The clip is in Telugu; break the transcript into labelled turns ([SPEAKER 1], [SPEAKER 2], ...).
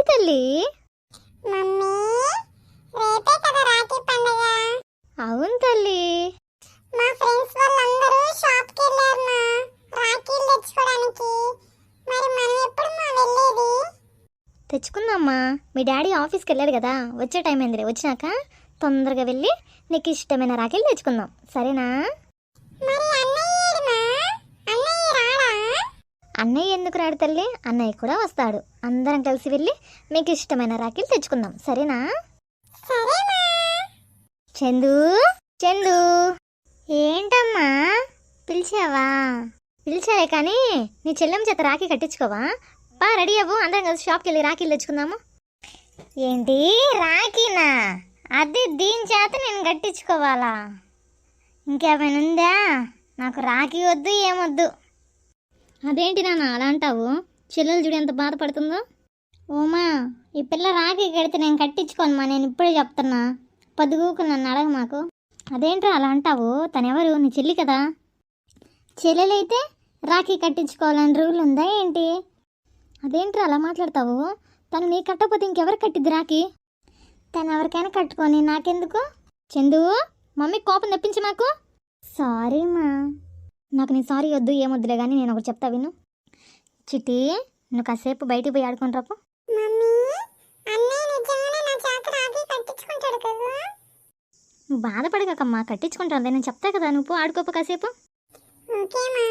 [SPEAKER 1] ఏంటి తల్లి?
[SPEAKER 2] మమ్మీ రేపే కదా రాఖీ పండుగ.
[SPEAKER 1] అవును తల్లి.
[SPEAKER 2] మా ఫ్రెండ్స్ వాళ్ళందరూ షాప్ కి వెళ్ళారు మా రాఖీలు తెచ్చుకోవడానికి. మరి మనం ఎప్పుడు మా వెళ్ళేది?
[SPEAKER 1] తెచ్చుకుందామ్మా. మీ డాడీ ఆఫీస్కి వెళ్ళాడు కదా, వచ్చే టైం అయిందిలే. వచ్చినాక తొందరగా వెళ్ళి నీకు ఇష్టమైన రాఖీలు తెచ్చుకుందాం, సరేనా?
[SPEAKER 2] మరి అన్నయ్య ఏడు మా? అన్నయ్య రాడా?
[SPEAKER 1] అన్నయ్య ఎందుకు రాడు తల్లి, అన్నయ్య కూడా వస్తాడు. అందరం కలిసి వెళ్ళి మీకు ఇష్టమైన రాఖీలు తెచ్చుకుందాం, సరేనా?
[SPEAKER 2] సరే మా.
[SPEAKER 1] చందు, చందు, ఏంటమ్మా పిలిచావా? పిలిచాలే కానీ నీ చెల్లెమ్మ చేత రాఖీ కట్టించుకోవా? బా రెడీ అవ్వు, అందరం కలిసి షాప్కి వెళ్ళి రాఖీలు తెచ్చుకుందాము. ఏంటి రాఖీనా? అది దీని చేత నేను కట్టించుకోవాలా? ఇంకేమైనా ఉందా? నాకు రాఖీ వద్దు, ఏమొద్దు. అదేంటి నాన్న అలా అంటావు? చెల్లెలు చూడు ఎంత బాధపడుతుందో. ఓమా, ఈ పిల్ల రాఖీ కడితే నేను కట్టించుకోనమ్మా, నేను ఇప్పుడే చెప్తున్నా. పొద్దుగూకు నన్ను అడగ మాకు. అదేంటో అలా అంటావు? తనెవరు? నీ చెల్లి కదా. చెల్లెలైతే రాఖీ కట్టించుకోవాలని రూల్ ఉందా ఏంటి? అదేంట్రా అలా మాట్లాడతావు? తను నీ కట్టకపోతే ఇంకెవరు కట్టిద్ది రాఖీ? తను ఎవరికైనా కట్టుకొని నాకెందుకు? చందు, మమ్మీ కోపం తెప్పించి మాకు. సారీ మా. నాకు నీ సారీ వద్దు, ఏమొద్దులే కానీ నేను ఒకటి చెప్తా విను. చిట్టి, నువ్వు కాసేపు బయటికి పోయి ఆడుకుని రాపు.
[SPEAKER 2] మమ్మీ అన్నయ్య నిజంగానే నా చేత రాఖీ కట్టించుకుంటాడు కదా?
[SPEAKER 1] నువ్వు బాధపడకమ్మా, కట్టించుకుంటాను నేను చెప్తా కదా. నువ్వు ఆడుకోపు కాసేపు.
[SPEAKER 2] ఓకే మా.